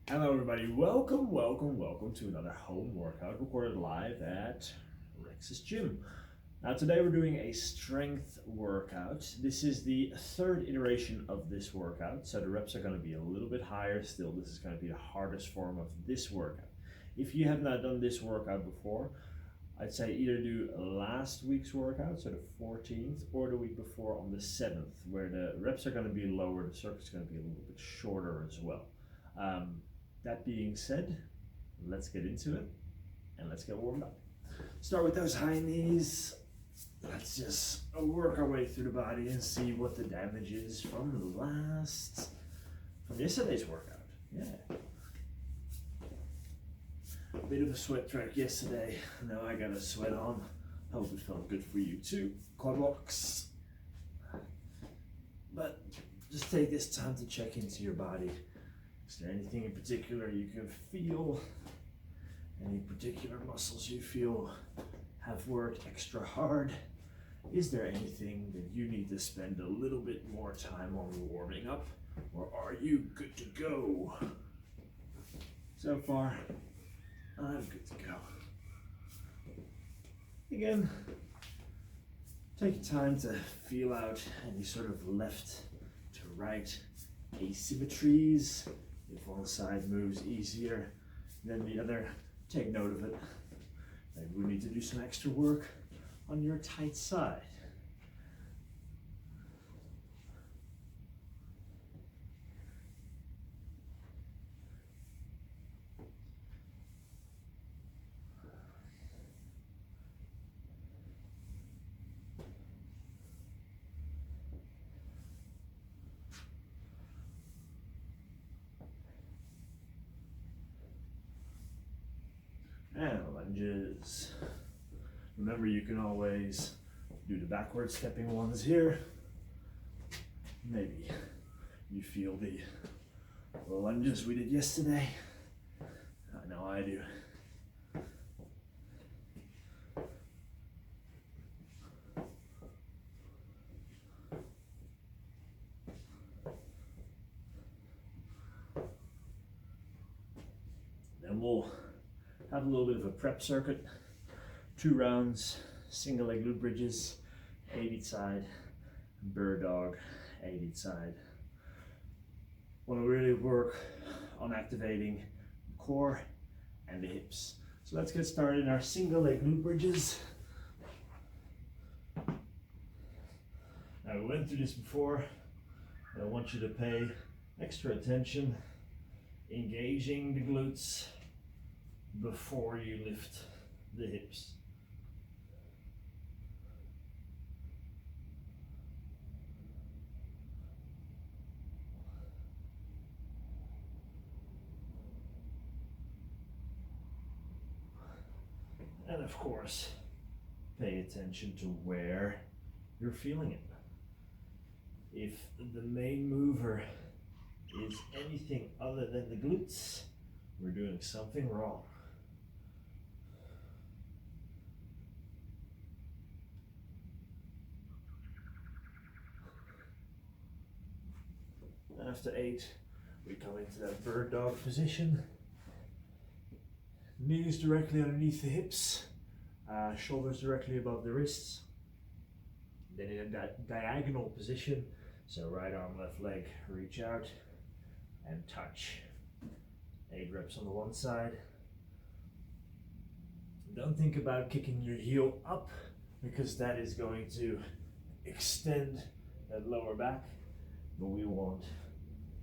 Hello everybody, welcome to another home workout recorded live at Rex's gym. Now today we're doing a strength workout. This is the third iteration of this workout, so the reps are going to be a little bit higher still. This is going to be the hardest form of this workout. If you have not done this workout before, I'd say either do last week's workout, so the 14th, or the week before on the 7th, where the reps are going to be lower, the circuit's going to be a little bit shorter as well. That being said, let's get into it and let's get warmed up. Start with those high knees. Let's just work our way through the body and see what the damage is from yesterday's workout. Yeah. A bit of a sweat track yesterday. Now I got a sweat on. Hope it felt good for you too. Quad walks. But just take this time to check into your body. Is there anything in particular you can feel? Any particular muscles you feel have worked extra hard? Is there anything that you need to spend a little bit more time on warming up? Or are you good to go? So far, I'm good to go. Again, take time to feel out any sort of left to right asymmetries. If one side moves easier than the other, take note of it. Maybe we need to do some extra work on your tight side. And lunges. Remember, you can always do the backward stepping ones here. Maybe you feel the lunges we did yesterday. I know I do. Then we'll have a little bit of a prep circuit. 2 rounds, single leg glute bridges, 8 each side, bird dog, 8 each side. Want to really work on activating the core and the hips. So let's get started in our single leg glute bridges. Now we went through this before, but I want you to pay extra attention, engaging the glutes before you lift the hips. And of course, pay attention to where you're feeling it. If the main mover is anything other than the glutes, we're doing something wrong. After 8, we come into that bird dog position. Knees directly underneath the hips, shoulders directly above the wrists. Then in that diagonal position, so right arm, left leg, reach out and touch. 8 reps on the one side. Don't think about kicking your heel up because that is going to extend that lower back, but we want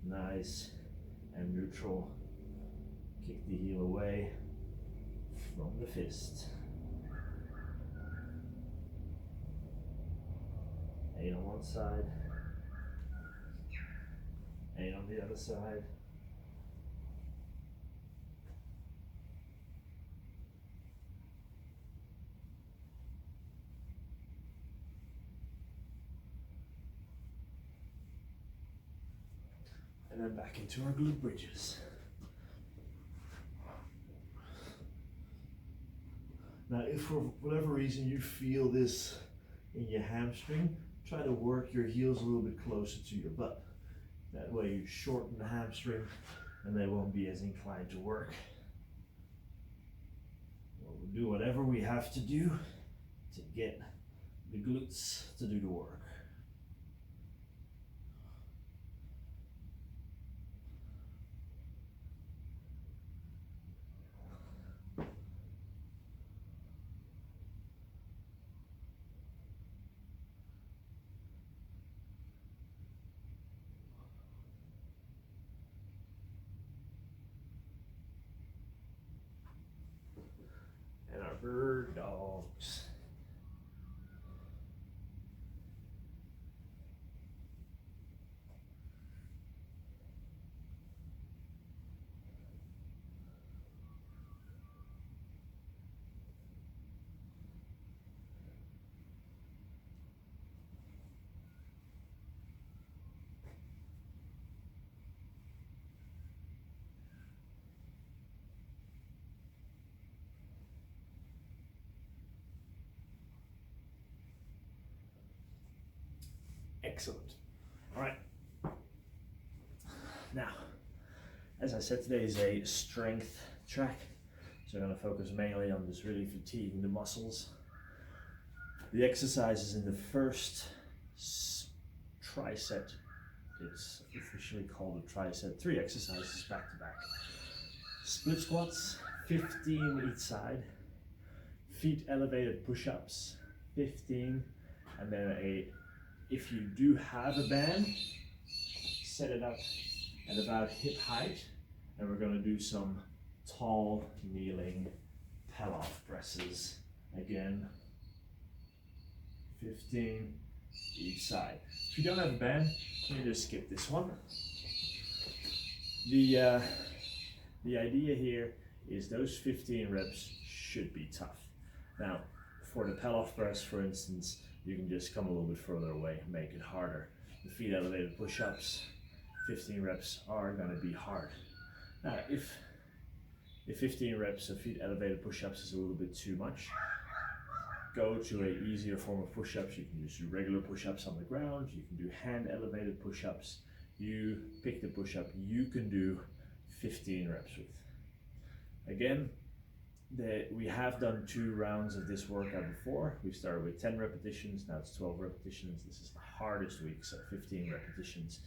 nice and neutral. Kick the heel away from the fist. 8 on one side, 8 on the other side. And then back into our glute bridges. Now, if for whatever reason you feel this in your hamstring, try to work your heels a little bit closer to your butt. That way you shorten the hamstring and they won't be as inclined to work. We'll do whatever we have to do to get the glutes to do the work. And our bird dogs. Excellent. All right. Now, as I said, today is a strength track, so I'm going to focus mainly on just really fatiguing the muscles. The exercises in the first triset, it's officially called a triset, 3 exercises back to back. Split squats, 15 each side, feet elevated push-ups, 15, and then if you do have a band, set it up at about hip height, and we're going to do some tall kneeling Pell-Off presses. Again, 15 each side. If you don't have a band, you can just skip this one. The idea here is those 15 reps should be tough. Now, for the Pell-Off press, for instance, you can just come a little bit further away and make it harder. The feet elevated push-ups, 15 reps are going to be hard. Now, if 15 reps of feet elevated push-ups is a little bit too much, go to an easier form of push-ups. You can just do regular push-ups on the ground. You can do hand elevated push-ups. You pick the push-up you can do 15 reps with. Again, we have done 2 rounds of this workout before. We started with 10 repetitions, now it's 12 repetitions. This is the hardest week, so 15 repetitions.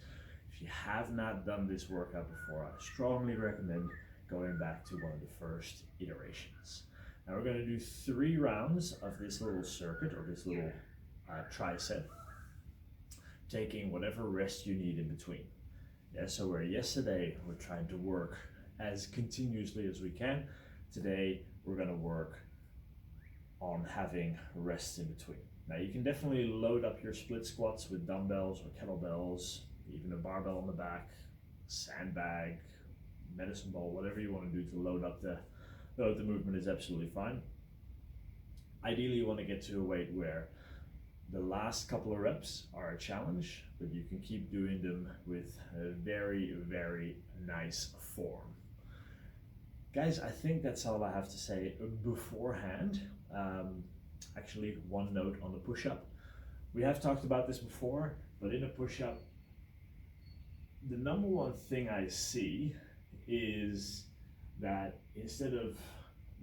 If you have not done this workout before, I strongly recommend going back to one of the first iterations. Now we're going to do 3 rounds of this little circuit, or this little triset, taking whatever rest you need in between. Yeah, so where yesterday we're trying to work as continuously as we can, today we're going to work on having rest in between. Now you can definitely load up your split squats with dumbbells or kettlebells, even a barbell on the back, sandbag, medicine ball, whatever you want to do to load up the movement is absolutely fine. Ideally you want to get to a weight where the last couple of reps are a challenge, but you can keep doing them with a very, very nice form. Guys, I think that's all I have to say beforehand. Actually, one note on the push-up. We have talked about this before, but in a push-up, the number one thing I see is that instead of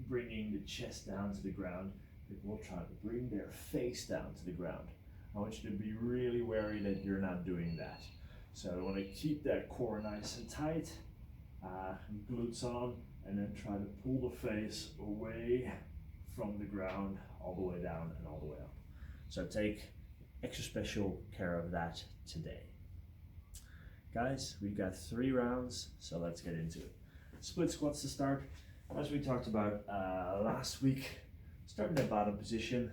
bringing the chest down to the ground, people will try to bring their face down to the ground. I want you to be really wary that you're not doing that. So I want to keep that core nice and tight, glutes on, and then try to pull the face away from the ground all the way down and all the way up. So take extra special care of that today. Guys, we've got 3 rounds, so let's get into it. Split squats to start. As we talked about last week, start in the bottom position,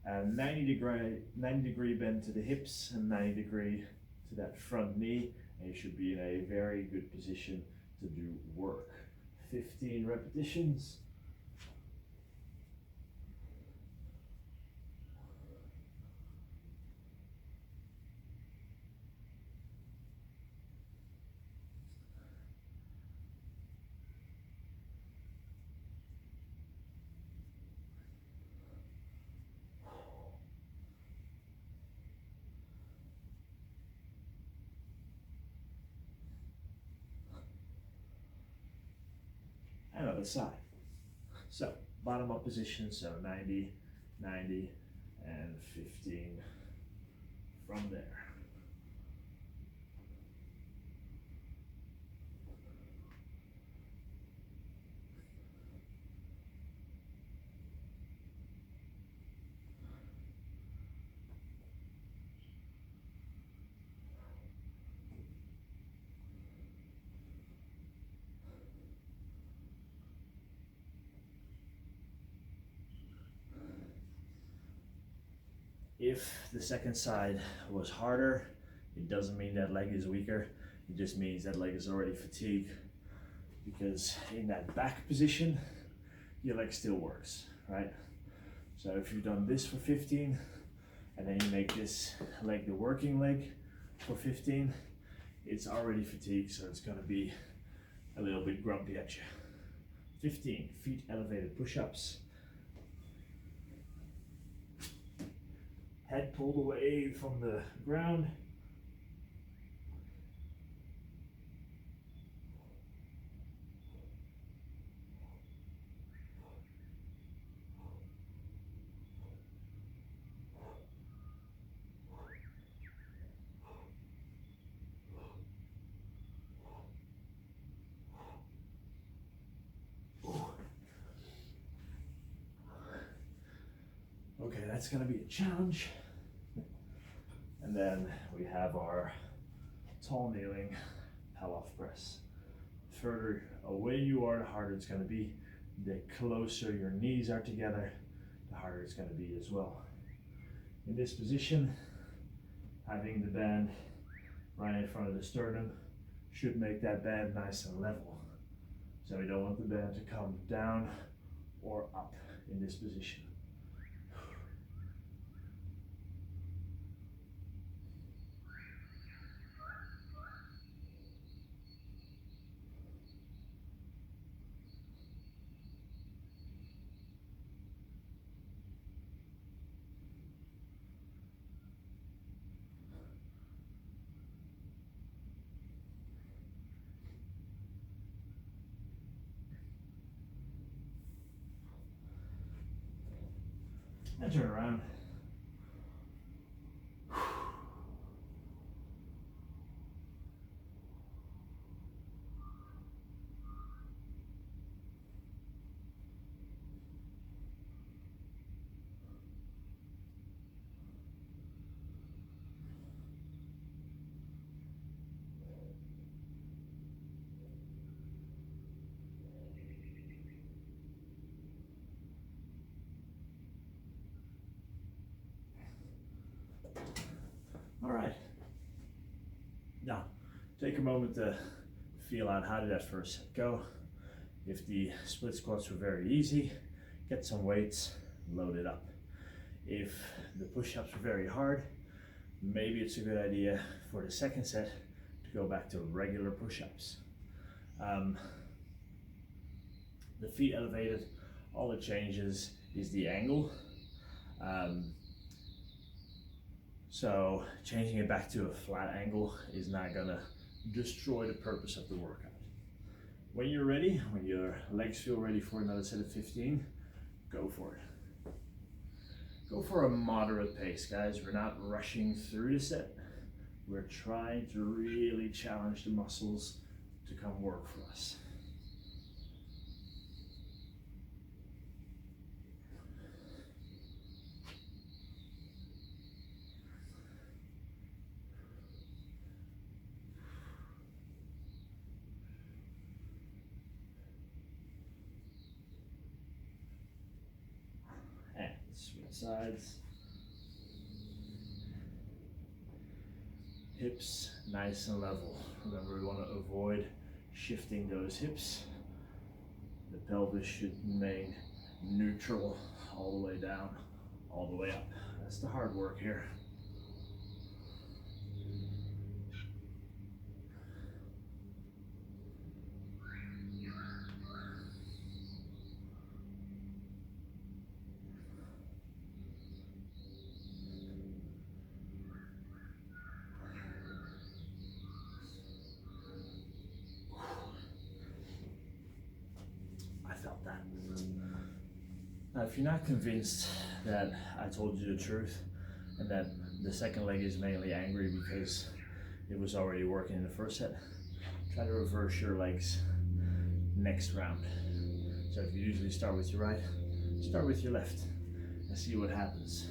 90 degree bend to the hips and 90 degree to that front knee, and you should be in a very good position to do work. 15 repetitions. other side. So bottom up position, so 90, 90, and 15 from there. If the second side was harder, it doesn't mean that leg is weaker. It just means that leg is already fatigued, because in that back position, your leg still works, right? So if you've done this for 15, and then you make this leg the working leg for 15, it's already fatigued, so it's gonna be a little bit grumpy at you. 15, feet elevated push-ups. Head pulled away from the ground. Okay, that's gonna be a challenge. And then we have our tall kneeling Pell-Off press. The further away you are, the harder it's gonna be. The closer your knees are together, the harder it's gonna be as well. In this position, having the band right in front of the sternum should make that band nice and level. So we don't want the band to come down or up in this position. And turn around. All right. Now, take a moment to feel out how did that first set go. If the split squats were very easy, get some weights, load it up. If the push-ups were very hard, maybe it's a good idea for the second set to go back to regular push-ups. The feet elevated, all it changes is the angle. So changing it back to a flat angle is not gonna destroy the purpose of the workout. When you're ready, when your legs feel ready for another set of 15, go for it. Go for a moderate pace, guys. We're not rushing through the set. We're trying to really challenge the muscles to come work for us. And switch sides. Hips nice and level. Remember, we want to avoid shifting those hips. The pelvis should remain neutral all the way down, all the way up. That's the hard work here. I Now, if you're not convinced that I told you the truth and that the second leg is mainly angry because it was already working in the first set, try to reverse your legs next round. So if you usually start with your right, start with your left and see what happens.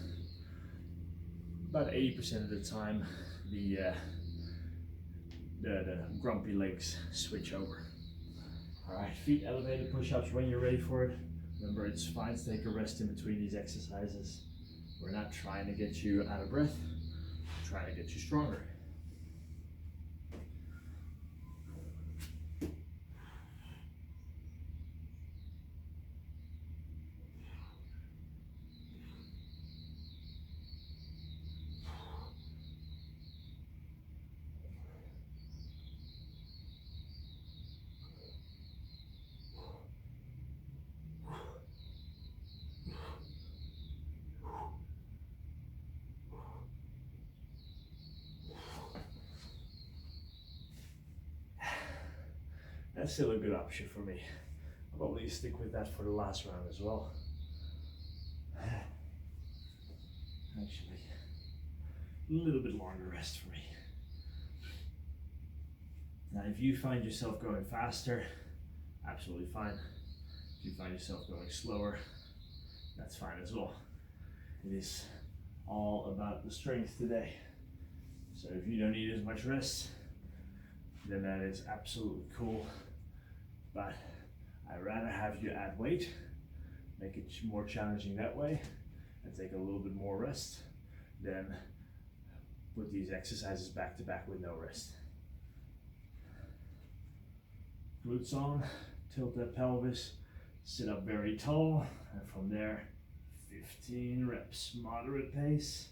About 80% of the time, the grumpy legs switch over. All right, feet elevated push-ups when you're ready for it. Remember, it's fine to take a rest in between these exercises. We're not trying to get you out of breath, we're trying to get you stronger. That's still a good option for me. I'll probably stick with that for the last round as well. Actually, a little bit longer rest for me. Now, if you find yourself going faster, absolutely fine. If you find yourself going slower, that's fine as well. It is all about the strength today. So if you don't need as much rest, then that is absolutely cool. But I'd rather have you add weight, make it more challenging that way, and take a little bit more rest than put these exercises back to back with no rest. Glutes on, tilt that pelvis, sit up very tall, and from there, 15 reps, moderate pace.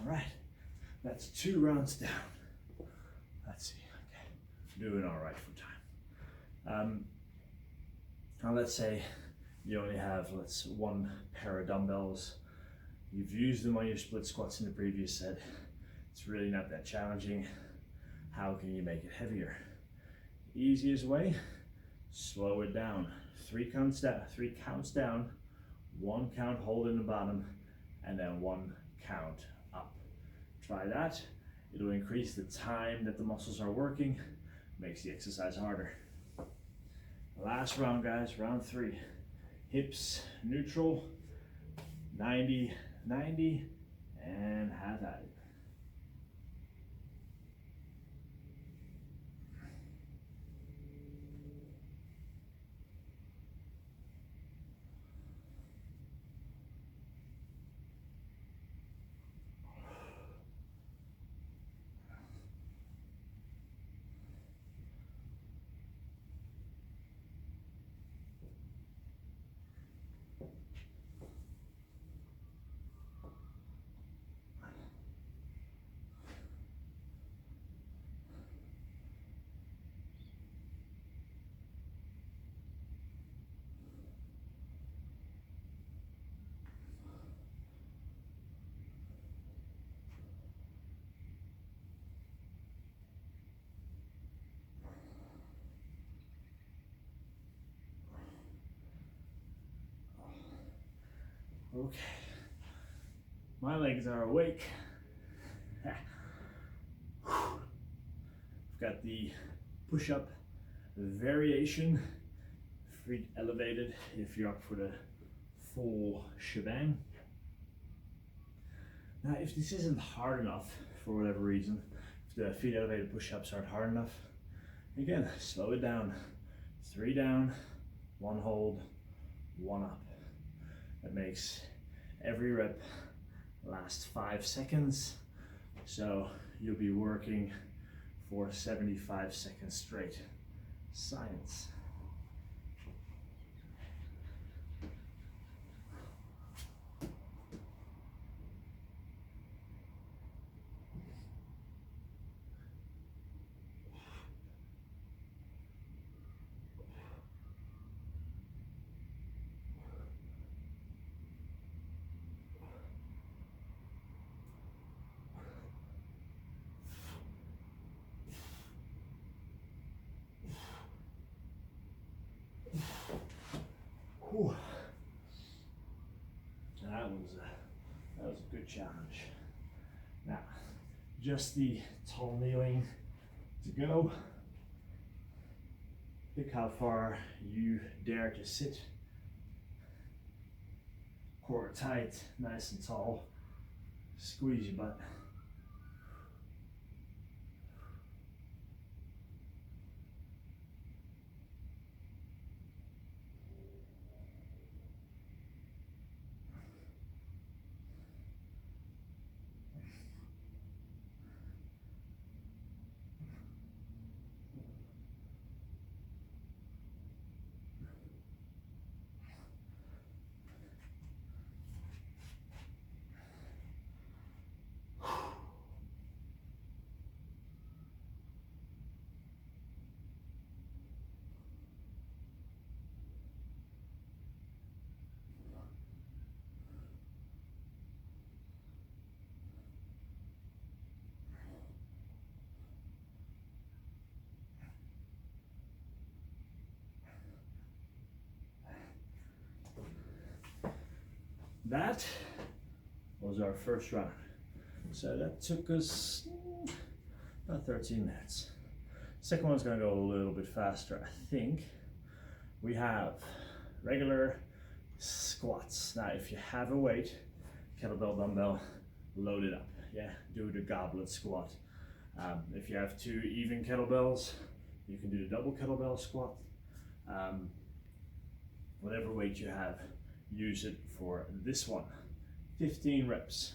All right, that's 2 rounds down. Let's see, okay, doing all right for time. Now let's say you only have, one pair of dumbbells. You've used them on your split squats in the previous set. It's really not that challenging. How can you make it heavier? Easiest way, slow it down. 3 counts down, 1 count hold in the bottom, and then 1 count up. Try that. It'll increase the time that the muscles are working, makes the exercise harder. Last round, guys, round 3. Hips neutral, 90, 90, and have at it. Okay, my legs are awake. I've got the push-up variation, feet elevated if you're up for the full shebang. Now, if this isn't hard enough for whatever reason, if the feet elevated push-ups aren't hard enough, again, slow it down. 3 down, 1 hold, 1 up. That makes every rep last 5 seconds. So you'll be working for 75 seconds straight. Science. Whew. That was a good challenge. Now, just the tall kneeling to go. Pick how far you dare to sit. Core tight, nice and tall. Squeeze your butt. That was our first round. So that took us about 13 minutes. Second one's gonna go a little bit faster, I think. We have regular squats. Now, if you have a weight, kettlebell, dumbbell, load it up. Yeah, do the goblet squat. If you have 2 even kettlebells, you can do the double kettlebell squat. Whatever weight you have, use it for this one. 15 reps.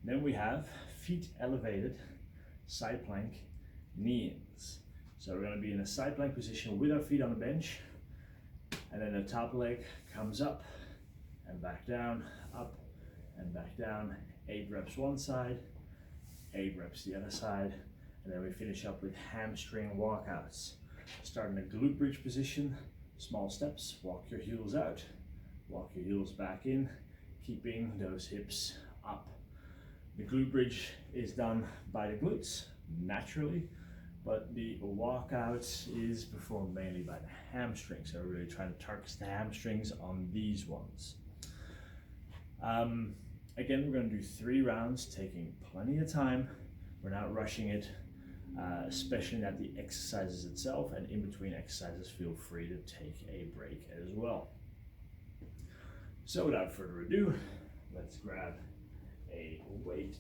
Then we have feet elevated, side plank, knee-ins. So we're gonna be in a side plank position with our feet on the bench, and then the top leg comes up and back down, up and back down. 8 reps one side, 8 reps the other side, and then we finish up with hamstring walkouts. Start in a glute bridge position, small steps, walk your heels out, walk your heels back in, keeping those hips up. The glute bridge is done by the glutes naturally, but the walkout is performed mainly by the hamstrings. So we're really trying to target the hamstrings on these ones. Again, we're going to do 3 rounds, taking plenty of time. We're not rushing it, especially at the exercises itself, and in between exercises, feel free to take a break as well. So without further ado, let's grab a weight.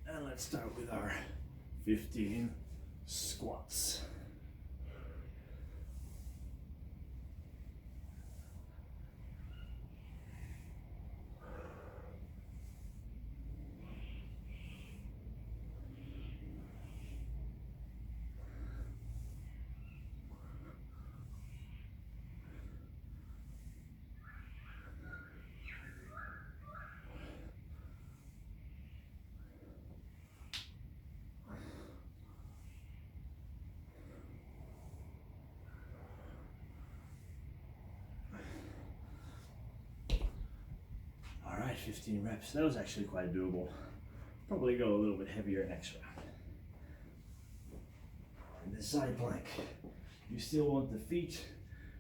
And let's start with our 15 squats. All right, 15 reps. That was actually quite doable. Probably go a little bit heavier next round. In the side plank, you still want the feet,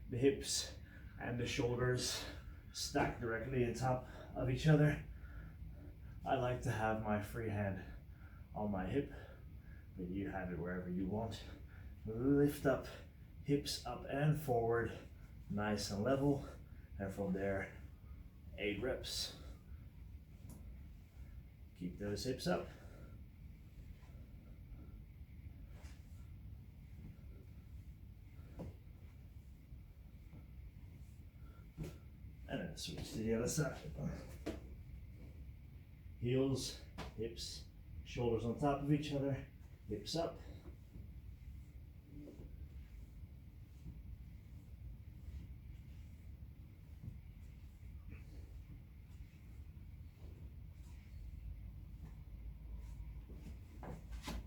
the hips, and the shoulders stacked directly on top of each other. I like to have my free hand on my hip, but you have it wherever you want. Lift up, hips up and forward, nice and level, and from there, 8 reps. Keep those hips up. And then switch to the other side. Heels, hips, shoulders on top of each other, hips up.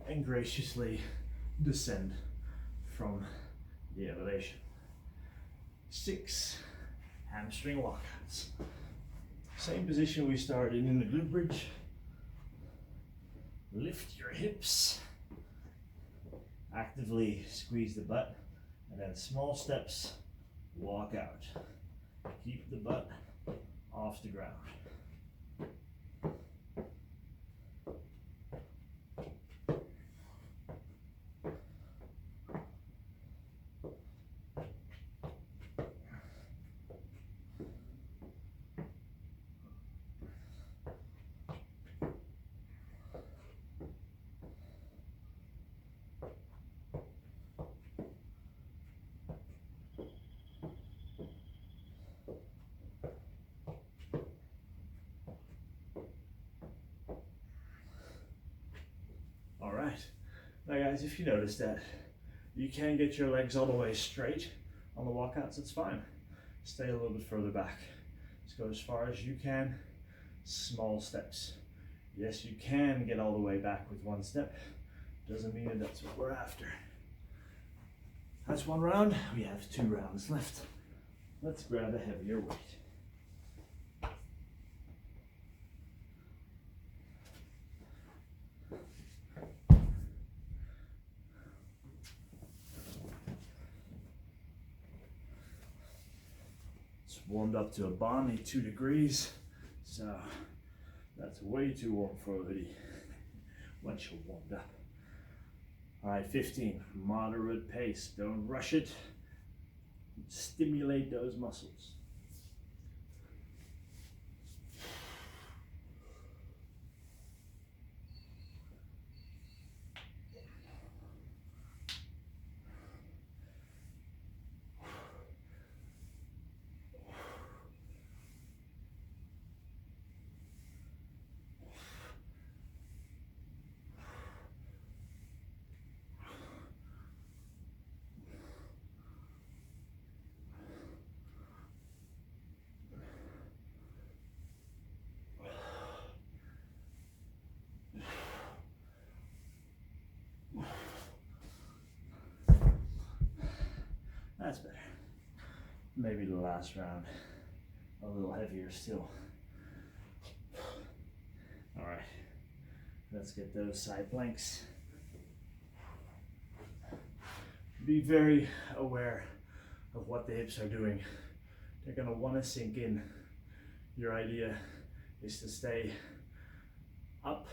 And graciously descend from the elevation. 6 hamstring lockouts. Same position we started in the glute bridge. Lift your hips. Actively squeeze the butt, and then small steps, walk out. Keep the butt off the ground. Now guys, if you notice that you can get your legs all the way straight on the walkouts, it's fine. Stay a little bit further back. Just go as far as you can, small steps. Yes, you can get all the way back with one step. Doesn't mean that that's what we're after. That's one round. We have 2 rounds left. Let's grab a heavier weight. Warmed up to a balmy 2 degrees, so that's way too warm for a hoodie once you're warmed up. All right, 15, moderate pace. Don't rush it. Stimulate those muscles. That's better. Maybe the last round a little heavier still. All right, let's get those side planks. Be very aware of what the hips are doing. They're gonna wanna sink in. Your idea is to stay up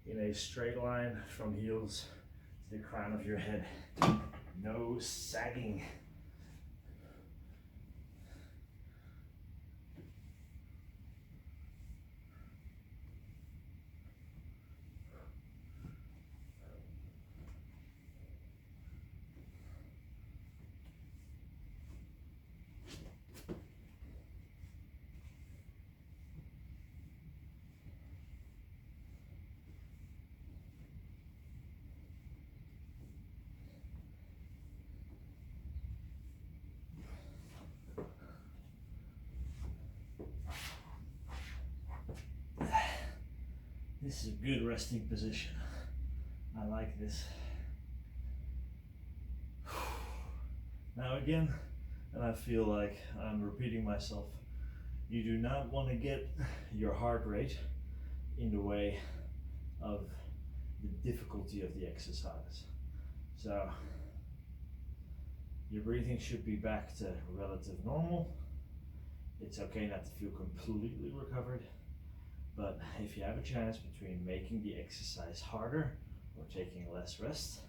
in a straight line from heels to the crown of your head. No sagging. This is a good resting position. I like this. Now again, and I feel like I'm repeating myself, you do not want to get your heart rate in the way of the difficulty of the exercise. So your breathing should be back to relative normal. It's okay not to feel completely recovered, but if you have a chance between making the exercise harder or taking less rest,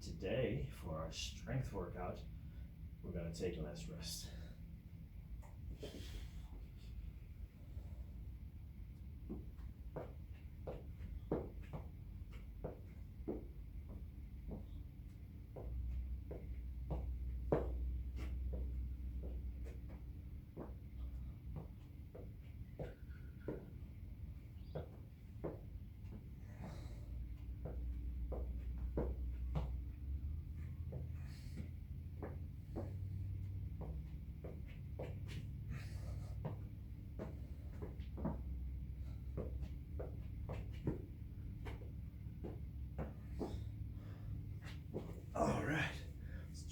today for our strength workout, we're going to take less rest.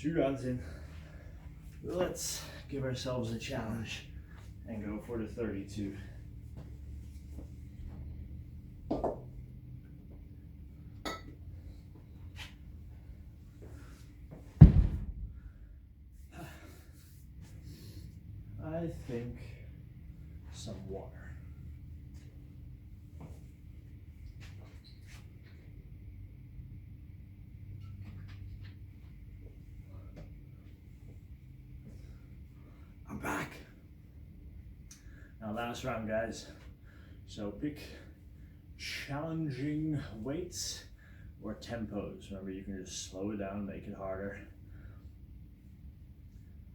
2 rounds in. Let's give ourselves a challenge and go for the 32. I think some water. I'm back. Now last round, guys. So pick challenging weights or tempos. Remember, you can just slow it down, make it harder.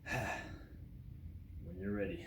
When you're ready.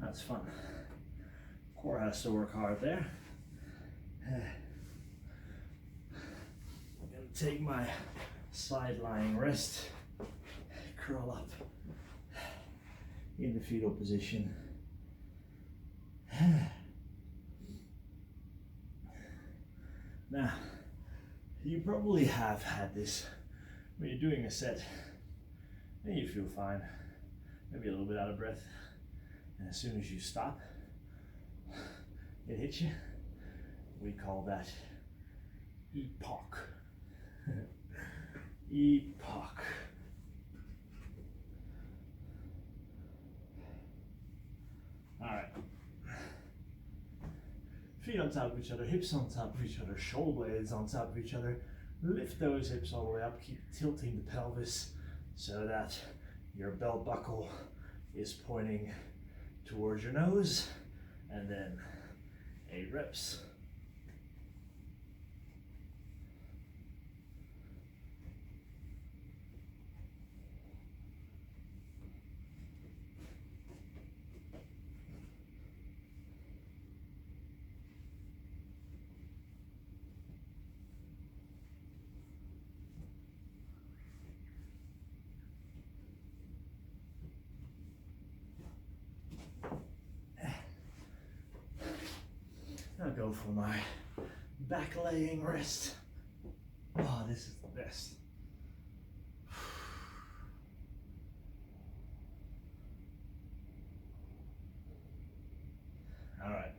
That's fun. Core has to work hard there. I'm gonna take my side lying wrist, curl up in the fetal position. Now, you probably have had this when you're doing a set and you feel fine, maybe a little bit out of breath, and as soon as you stop, it hits you. We call that epoch. Epoch. All right. Feet on top of each other, hips on top of each other, shoulder blades on top of each other. Lift those hips all the way up. Keep tilting the pelvis so that your belt buckle is pointing towards your nose, and then 8 reps. Now go for my back laying rest. Oh, this is the best. All right.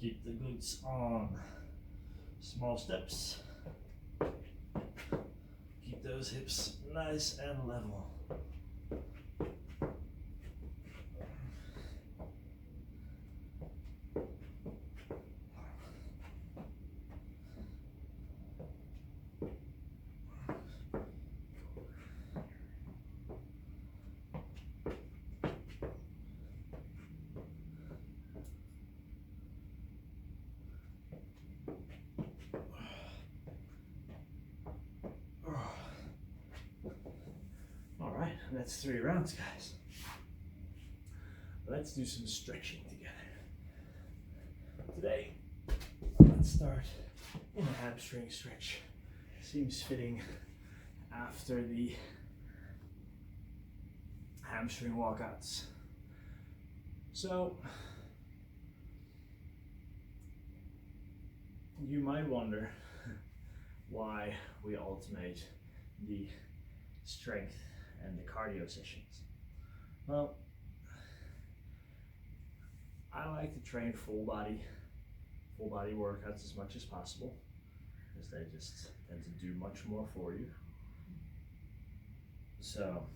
Keep the glutes on. Small steps. Keep those hips nice and level. That's 3 rounds, guys. Let's do some stretching together. Today, let's start in a hamstring stretch. Seems fitting after the hamstring walkouts. So, you might wonder why we alternate the strength and the cardio sessions. Well, I like to train full body workouts as much as possible, because they just tend to do much more for you. So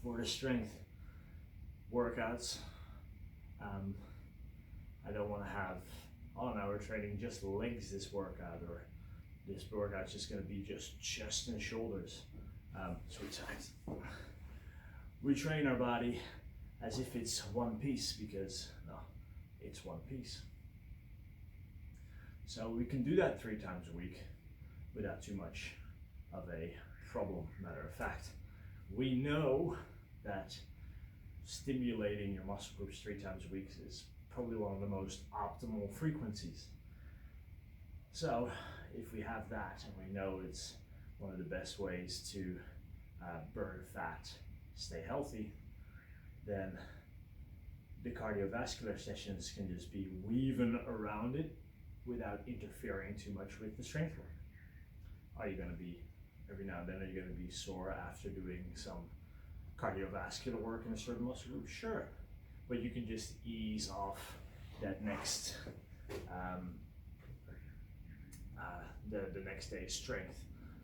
for the strength workouts, I don't want to have, oh now we're training just legs this workout, or this workout's just going to be just chest and shoulders. Sometimes we train our body as if it's one piece, because no, it's one piece. So we can do that 3 times a week without too much of a problem. Matter of fact, we know that stimulating your muscle groups 3 times a week is probably one of the most optimal frequencies. So if we have that, and we know it's one of the best ways to burn fat, stay healthy, then the cardiovascular sessions can just be weaving around it without interfering too much with the strength work. Are you going to be, every now and then, are you going to be sore after doing some cardiovascular work in a certain muscle group? Sure, but you can just ease off that next, the next day's strength.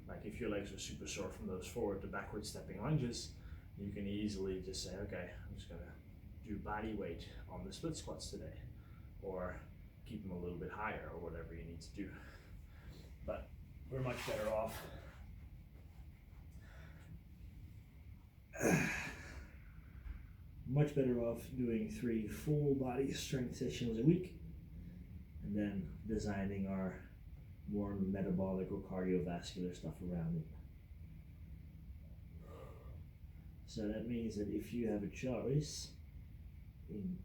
Like if your legs are super sore from those forward to backward stepping lunges, you can easily just say, okay, I'm just going to do body weight on the split squats today, or keep them a little bit higher, or whatever you need to do. But we're much better off doing 3 full body strength sessions a week, and then designing our more metabolic or cardiovascular stuff around it. So that means that if you have a choice in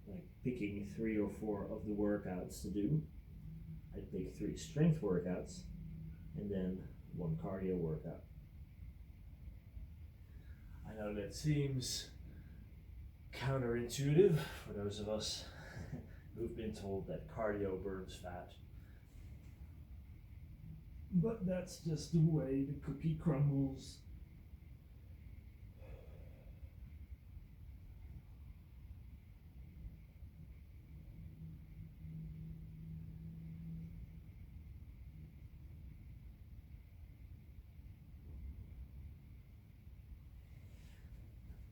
like picking 3 or 4 of the workouts to do, I'd pick 3 strength workouts and then 1 cardio workout. I know that seems counterintuitive for those of us who've been told that cardio burns fat, but that's just the way the cookie crumbles.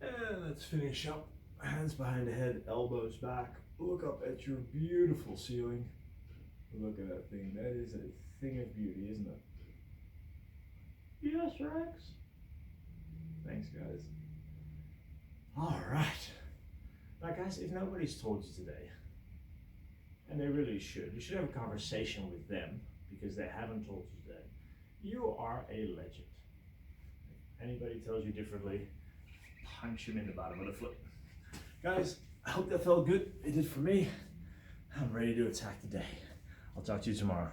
And let's finish up. Hands behind the head, elbows back. Look up at your beautiful ceiling. Look at that thing. That is a thing of beauty, isn't it? Yes, Rex. Thanks, guys. All right. Now, guys, if nobody's told you today, and they really should, you should have a conversation with them, because they haven't told you today, you are a legend. If anybody tells you differently, punch him in the bottom of the foot. Guys, I hope that felt good. It did for me. I'm ready to attack the day. I'll talk to you tomorrow.